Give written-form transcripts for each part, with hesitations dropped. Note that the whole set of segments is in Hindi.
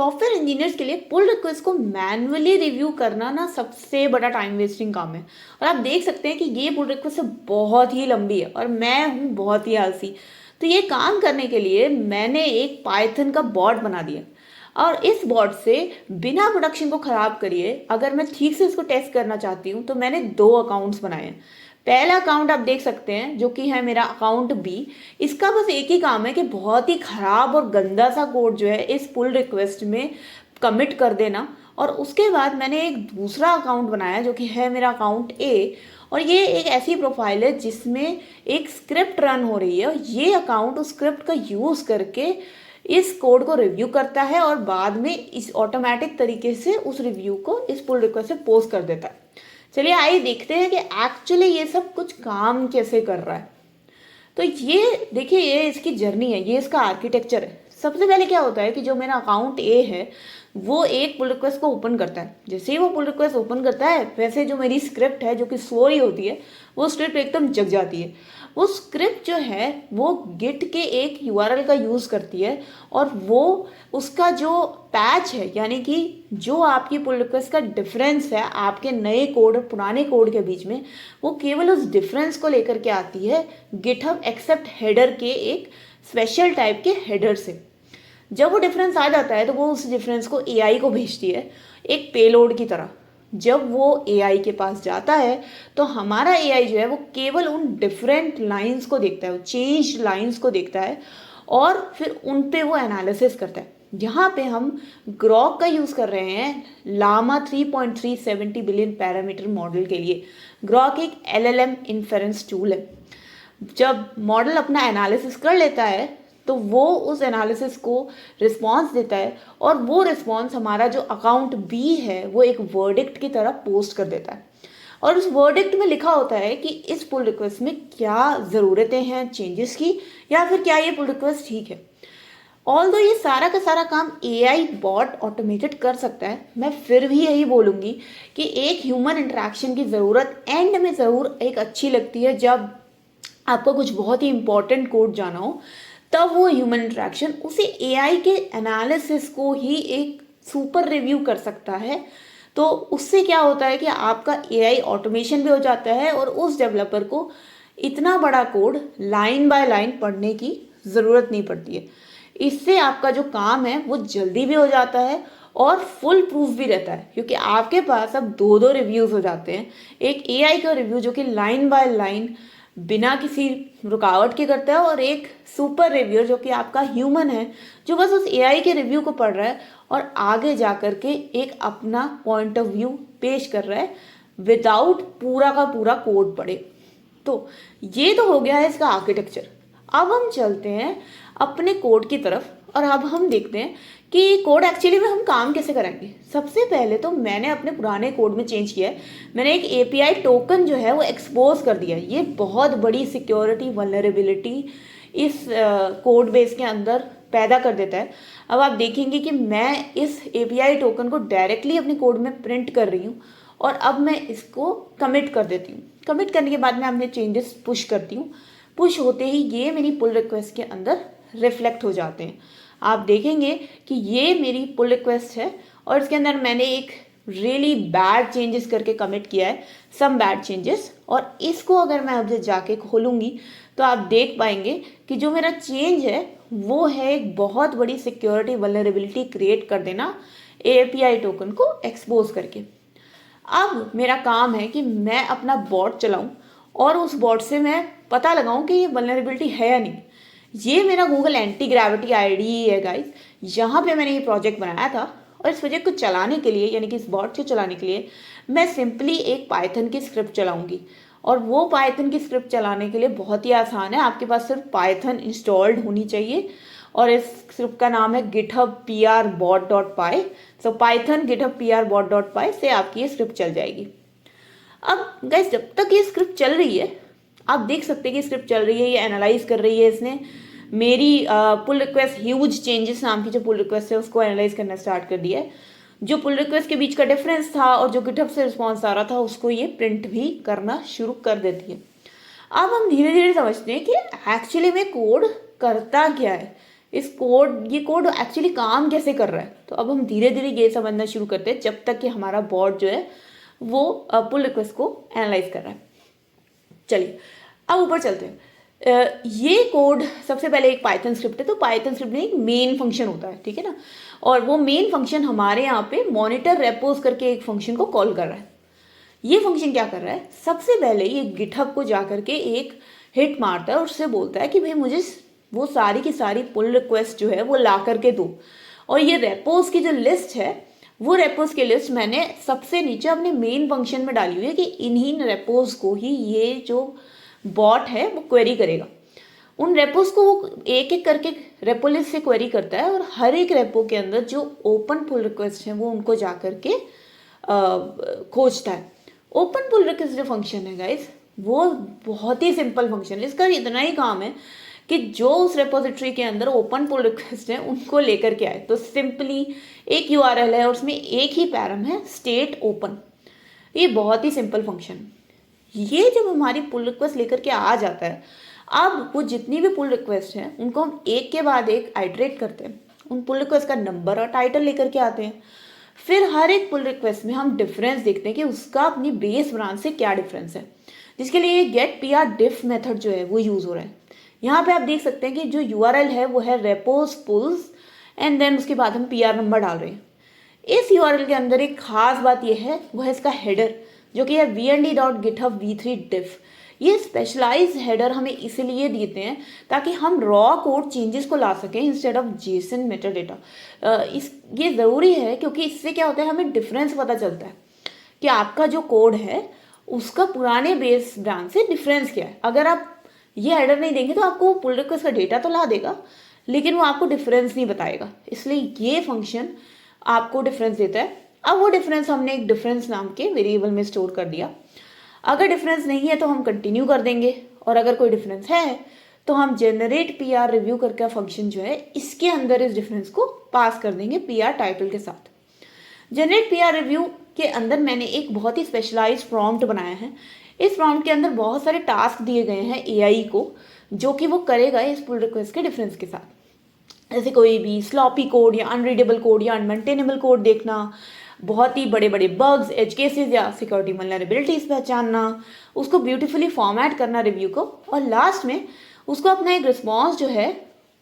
सॉफ्टवेयर इंजीनियर्स के लिए पुल रिक्वेस्ट को मैन्युअली रिव्यू करना ना सबसे बड़ा टाइम वेस्टिंग काम है। और आप देख सकते हैं कि ये पुल रिक्वेस्ट बहुत ही लंबी है और मैं हूँ बहुत ही आलसी। तो ये काम करने के लिए मैंने एक पाइथन का बॉट बना दिया और इस बॉट से बिना प्रोडक्शन को ख़राब करिए अगर मैं ठीक से इसको टेस्ट करना चाहती हूँ तो मैंने 2 अकाउंट्स बनाए हैं। पहला अकाउंट आप देख सकते हैं जो कि है मेरा अकाउंट बी। इसका बस एक ही काम है कि बहुत ही ख़राब और गंदा सा कोड जो है इस पुल रिक्वेस्ट में कमिट कर देना। और उसके बाद मैंने एक दूसरा अकाउंट बनाया जो कि है मेरा अकाउंट ए। और ये एक ऐसी प्रोफाइल है जिसमें एक स्क्रिप्ट रन हो रही है और ये अकाउंट उस स्क्रिप्ट का यूज़ करके इस कोड को रिव्यू करता है और बाद में इस ऑटोमेटिक तरीके से उस रिव्यू को इस पुल रिक्वेस्ट से पोस्ट कर देता है। चलिए आइए देखते हैं कि एक्चुअली ये सब कुछ काम कैसे कर रहा है। तो ये देखिए, ये इसकी जर्नी है, ये इसका आर्किटेक्चर है। सबसे पहले क्या होता है कि जो मेरा अकाउंट ए है वो एक पुल रिक्वेस्ट को ओपन करता है। जैसे ही वो पुल रिक्वेस्ट ओपन करता है वैसे जो मेरी स्क्रिप्ट है जो कि सो रही होती है वो स्क्रिप्ट एकदम जग जाती है। वो स्क्रिप्ट जो है वो गिट के एक यूआरएल का यूज़ करती है और वो उसका जो पैच है यानी कि जो आपकी पुल रिक्वेस्ट का डिफरेंस है आपके नए कोड और पुराने कोड के बीच में, वो केवल उस डिफरेंस को लेकर के आती है गिटहब एक्सेप्ट हेडर के एक स्पेशल टाइप के हेडर से। जब वो डिफरेंस आ जाता है तो वो उस डिफरेंस को एआई को भेजती है एक पेलोड की तरह। जब वो एआई के पास जाता है तो हमारा एआई जो है वो केवल उन डिफरेंट लाइंस को देखता है, वो चेंज लाइंस को देखता है और फिर उन पे वो एनालिसिस करता है। यहाँ पे हम ग्रॉक का यूज़ कर रहे हैं लामा 3.370 बिलियन पैरामीटर मॉडल के लिए। ग्रॉक एक एलएलएम इन्फेरेंस टूल है। जब मॉडल अपना एनालिसिस कर लेता है तो वो उस एनालिसिस को रिस्पॉन्स देता है और वो रिस्पॉन्स हमारा जो अकाउंट बी है वो एक वर्डिक्ट की तरह पोस्ट कर देता है। और उस वर्डिक्ट में लिखा होता है कि इस पुल रिक्वेस्ट में क्या ज़रूरतें हैं चेंजेस की या फिर क्या ये पुल रिक्वेस्ट ठीक है। ऑल्दो ये सारा का सारा काम एआई बॉट ऑटोमेटेड कर सकता है, मैं फिर भी यही बोलूँगी कि एक ह्यूमन इंटरेक्शन की ज़रूरत एंड में ज़रूर एक अच्छी लगती है। जब आपको कुछ बहुत ही इंपॉर्टेंट कोड जाना हो तब वो ह्यूमन इंटरेक्शन उसी एआई के एनालिसिस को ही एक सुपर रिव्यू कर सकता है। तो उससे क्या होता है कि आपका एआई ऑटोमेशन भी हो जाता है और उस डेवलपर को इतना बड़ा कोड लाइन बाय लाइन पढ़ने की ज़रूरत नहीं पड़ती है। इससे आपका जो काम है वो जल्दी भी हो जाता है और फुल प्रूफ भी रहता है क्योंकि आपके पास अब 2 रिव्यूज़ हो जाते हैं। एक एआई का रिव्यू जो कि लाइन बाय लाइन बिना किसी रुकावट के करता है और एक सुपर रिव्यूअर जो कि आपका ह्यूमन है जो बस उस एआई के रिव्यू को पढ़ रहा है और आगे जा कर के एक अपना पॉइंट ऑफ व्यू पेश कर रहा है विदाउट पूरा का पूरा कोड पढ़े। तो ये तो हो गया है इसका आर्किटेक्चर। अब हम चलते हैं अपने कोड की तरफ और अब हम देखते हैं कि कोड एक्चुअली में हम काम कैसे करेंगे। सबसे पहले तो मैंने अपने पुराने कोड में चेंज किया है। मैंने एक एपीआई टोकन जो है वो एक्सपोज कर दिया। ये बहुत बड़ी सिक्योरिटी वल्नरेबिलिटी इस कोड बेस के अंदर पैदा कर देता है। अब आप देखेंगे कि मैं इस एपीआई टोकन को डायरेक्टली अपने कोड में प्रिंट कर रही हूँ और अब मैं इसको कमिट कर देती हूँ। कमिट करने के बाद मैं अपने चेंजेस पुश करती हूँ। पुश होते ही ये मेरी पुल रिक्वेस्ट के अंदर रिफ्लेक्ट हो जाते हैं। आप देखेंगे कि ये मेरी पुल रिक्वेस्ट है और इसके अंदर मैंने एक रियली बैड चेंजेस करके कमिट किया है, सम बैड चेंजेस। और इसको अगर मैं अब जाके खोलूँगी तो आप देख पाएंगे कि जो मेरा चेंज है वो है एक बहुत बड़ी सिक्योरिटी वल्नरेबिलिटी क्रिएट कर देना एपीआई टोकन को एक्सपोज करके। अब मेरा काम है कि मैं अपना बॉट चलाऊं और उस बॉट से मैं पता लगाऊं कि ये वल्नरेबिलिटी है या नहीं। ये मेरा गूगल एंटी ग्रेविटी आईडी है गाइस। यहाँ पे मैंने ये प्रोजेक्ट बनाया था और इस प्रोजेक्ट को चलाने के लिए यानी कि इस बॉट को चलाने के लिए मैं सिंपली एक पाइथन की स्क्रिप्ट चलाऊंगी। और वो पाइथन की स्क्रिप्ट चलाने के लिए बहुत ही आसान है। आपके पास सिर्फ पाइथन इंस्टॉल्ड होनी चाहिए और इस स्क्रिप्ट का नाम है github prbot.py। सो पाइथन github prbot.py से आपकी ये स्क्रिप्ट चल जाएगी। अब गाइस जब तक ये स्क्रिप्ट चल रही है आप देख सकते हैं कि स्क्रिप्ट चल रही है, ये एनालाइज कर रही है। इसने मेरी पुल रिक्वेस्ट ह्यूज चेंजेस नाम की जो पुल रिक्वेस्ट है उसको एनालाइज करना स्टार्ट कर दिया है। जो पुल रिक्वेस्ट के बीच का डिफरेंस था और जो गिटहब से रिस्पॉन्स आ रहा था उसको ये प्रिंट भी करना शुरू कर देती है। अब हम धीरे धीरे समझते हैं कि एक्चुअली में कोड करता क्या है। ये कोड एक्चुअली काम कैसे कर रहा है। तो अब हम धीरे धीरे ये समझना शुरू करते हैं जब तक कि हमारा बॉट जो है वो पुल रिक्वेस्ट को एनालाइज कर रहा है। चलिए अब ऊपर चलते हैं। ये कोड सबसे पहले एक पाइथन स्क्रिप्ट है। तो पाइथन स्क्रिप्ट में एक मेन फंक्शन होता है, ठीक है ना, और वो मेन फंक्शन हमारे यहाँ पे मॉनिटर रेपोज करके एक फंक्शन को कॉल कर रहा है। ये फंक्शन क्या कर रहा है, सबसे पहले ये गिटहब को जा करके एक हिट मारता है और उससे बोलता है कि भाई मुझे वो सारी की सारी पुल रिक्वेस्ट जो है वो ला करके दो। और ये रेपोज की जो लिस्ट है वो रेपोज की लिस्ट मैंने सबसे नीचे अपने मेन फंक्शन में डाली हुई है कि इन्हीं रेपोज को ही ये जो बॉट है वो क्वेरी करेगा। उन रेपोज को वो एक एक करके रेपो लिस्ट से क्वेरी करता है और हर एक रेपो के अंदर जो ओपन पुल रिक्वेस्ट है वो उनको जा करके खोजता है। ओपन पुल रिक्वेस्ट जो फंक्शन है गाइस वो बहुत ही सिंपल फंक्शन है। इसका इतना ही काम है कि जो उस रेपोजिटरी के अंदर ओपन पुल रिक्वेस्ट है उनको लेकर के आए। तो सिंपली एक यूआरएल है और उसमें एक ही पैरम है स्टेट ओपन। ये बहुत ही सिंपल फंक्शन। ये जब हमारी पुल रिक्वेस्ट लेकर के आ जाता है, अब वो जितनी भी पुल रिक्वेस्ट हैं उनको हम एक के बाद एक आइटरेट करते हैं, उन पुल रिक्वेस्ट का नंबर और टाइटल लेकर के आते हैं। फिर हर एक पुल रिक्वेस्ट में हम डिफरेंस देखते हैं कि उसका अपनी बेस ब्रांच से क्या डिफरेंस है, जिसके लिए गेट पीआर डिफ मेथड जो है वो यूज़ हो रहा है। यहाँ पे आप देख सकते हैं कि जो यूआरएल है वो है रेपोज पुल्स एंड देन उसके बाद हम पीआर नंबर डाल रहे हैं। इस यूआरएल के अंदर एक खास बात यह है वो है इसका हेडर जो कि है vnd.github v3diff। ये स्पेशलाइज हेडर हमें इसलिए देते हैं ताकि हम रॉ कोड चेंजेस को ला सकें instead of Jason Meta data. ये ज़रूरी है क्योंकि इससे क्या होता है हमें डिफरेंस पता चलता है कि आपका जो कोड है उसका पुराने बेस ब्रांच से डिफरेंस क्या है। अगर आप ये हेडर नहीं देंगे तो आपको पुल रिक्वेस्ट का डेटा तो ला देगा लेकिन वो आपको डिफरेंस नहीं बताएगा, इसलिए ये फंक्शन आपको डिफरेंस देता है। अब वो डिफरेंस हमने एक डिफरेंस नाम के वेरिएबल में स्टोर कर दिया। अगर डिफरेंस नहीं है तो हम कंटिन्यू कर देंगे और अगर कोई डिफरेंस है तो हम जनरेट पीआर रिव्यू करके फंक्शन जो है इसके अंदर इस डिफरेंस को पास कर देंगे पीआर टाइटल के साथ। जनरेट पीआर रिव्यू के अंदर मैंने एक बहुत ही स्पेशलाइज्ड प्रॉम्प्ट बनाया है। इस प्रॉम्प्ट के अंदर बहुत सारे टास्क दिए गए हैं एआई को जो कि वो करेगा इस पुल रिक्वेस्ट के डिफरेंस के साथ। जैसे कोई भी स्लॉपी कोड या अनरीडेबल कोड या अनमेंटेनेबल कोड देखना, बहुत ही बड़े बड़े बग्स, एज केसेस या सिक्योरिटी वल्नरेबिलिटीज पहचानना, उसको ब्यूटीफुली फॉर्मेट करना रिव्यू को, और लास्ट में उसको अपना एक रिस्पॉन्स जो है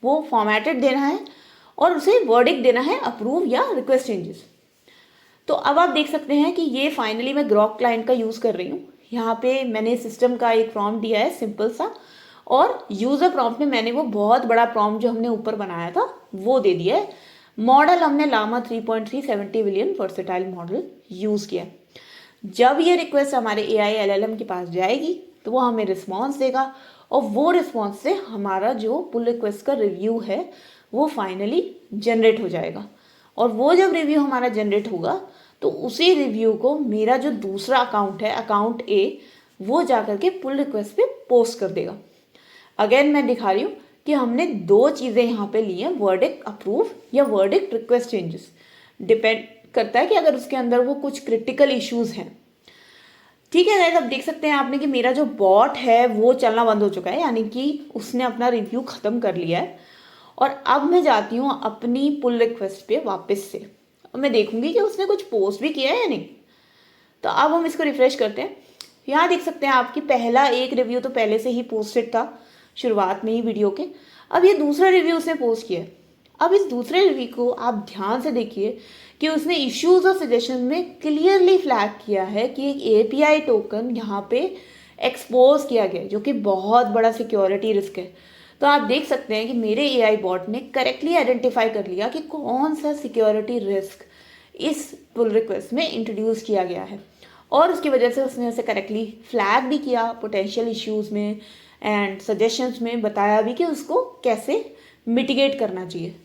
वो फॉर्मेटेड देना है और उसे वर्डिक्ट देना है अप्रूव या रिक्वेस्ट चेंजेस। तो अब आप देख सकते हैं कि ये फाइनली मैं ग्रॉक क्लाइंट का यूज़ कर रही हूँ। यहाँ पे मैंने सिस्टम का एक प्रॉम्प्ट दिया है सिंपल सा, और यूज़र प्रॉम्प्ट में मैंने वो बहुत बड़ा प्रॉम्प्ट जो हमने ऊपर बनाया था वो दे दिया है। मॉडल हमने Llama 3.3 70 billion versatile model use किया। जब ये रिक्वेस्ट हमारे AI LLM के पास जाएगी तो वो हमें रिस्पॉन्स देगा और वो रिस्पॉन्स से हमारा जो पुल रिक्वेस्ट का रिव्यू है वो फाइनली जनरेट हो जाएगा। और वो जब रिव्यू हमारा जनरेट होगा तो उसी रिव्यू को मेरा जो दूसरा अकाउंट है अकाउंट A वो जा करके पुल रिक्वेस्ट पे पोस्ट कर देगा। अगेन मैं दिखा रही हूँ कि हमने दो चीज़ें यहाँ पे ली हैं, वर्डिक्ट अप्रूव या वर्डिक्ट रिक्वेस्ट चेंजेस। डिपेंड करता है कि अगर उसके अंदर वो कुछ क्रिटिकल इश्यूज हैं। ठीक है गाइस, अब देख सकते हैं आपने कि मेरा जो बॉट है वो चलना बंद हो चुका है, यानी कि उसने अपना रिव्यू ख़त्म कर लिया है। और अब मैं जाती हूँ अपनी पुल रिक्वेस्ट पे वापस से और मैं देखूंगी कि उसने कुछ पोस्ट भी किया है या नहीं। तो अब हम इसको रिफ्रेश करते हैं। यहाँ देख सकते हैं आपकी पहला एक रिव्यू तो पहले से ही पोस्टेड था शुरुआत में ही वीडियो के। अब ये दूसरा रिव्यू उसने पोस्ट किया है। अब इस दूसरे रिव्यू को आप ध्यान से देखिए कि उसने इश्यूज और सजेशन में क्लियरली फ्लैग किया है कि एक API टोकन यहाँ पे एक्सपोज किया गया है जो कि बहुत बड़ा सिक्योरिटी रिस्क है। तो आप देख सकते हैं कि मेरे AI बॉट ने करेक्टली आइडेंटिफाई कर लिया कि कौन सा सिक्योरिटी रिस्क इस पुल रिक्वेस्ट में इंट्रोड्यूस किया गया है, और उसकी वजह से उसने उसे करेक्टली फ्लैग भी किया पोटेंशियल इश्यूज में एंड सजेशंस में, बताया भी कि उसको कैसे मिटिगेट करना चाहिए।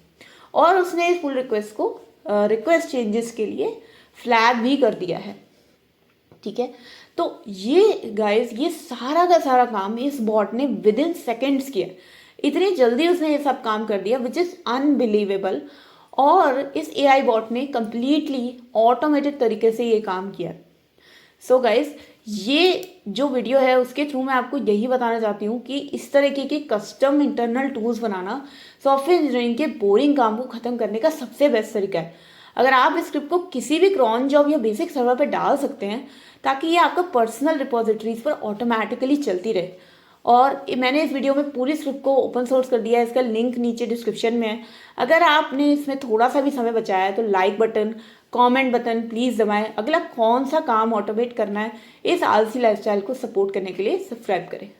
और उसने इस पुल रिक्वेस्ट को रिक्वेस्ट चेंजेस के लिए फ्लैग भी कर दिया है। ठीक है, तो ये गाइस ये सारा का सारा काम इस बॉट ने विद इन सेकेंड्स किया। इतनी जल्दी उसने ये सब काम कर दिया विच इज़ अनबिलीवेबल। और इस AI बॉट ने कम्प्लीटली ऑटोमेटेड तरीके से ये काम किया। सो गाइस ये जो वीडियो है उसके थ्रू मैं आपको यही बताना चाहती हूँ कि इस तरीके के कस्टम इंटरनल टूल्स बनाना सॉफ्टवेयर इंजीनियरिंग के बोरिंग काम को ख़त्म करने का सबसे बेस्ट तरीका है। अगर आप इस स्क्रिप्ट को किसी भी क्रॉन जॉब या बेसिक सर्वर पर डाल सकते हैं ताकि ये आपका पर्सनल रिपोजिटरीज पर ऑटोमेटिकली चलती रहे। और मैंने इस वीडियो में पूरी स्क्रिप्ट को ओपन सोर्स कर दिया है, इसका लिंक नीचे डिस्क्रिप्शन में है। अगर आपने इसमें थोड़ा सा भी समय बचाया है तो like button, comment button please दबाएं। अगला कौन सा काम ऑटोमेट करना है इस आलसी लाइफस्टाइल को सपोर्ट करने के लिए सब्सक्राइब करें।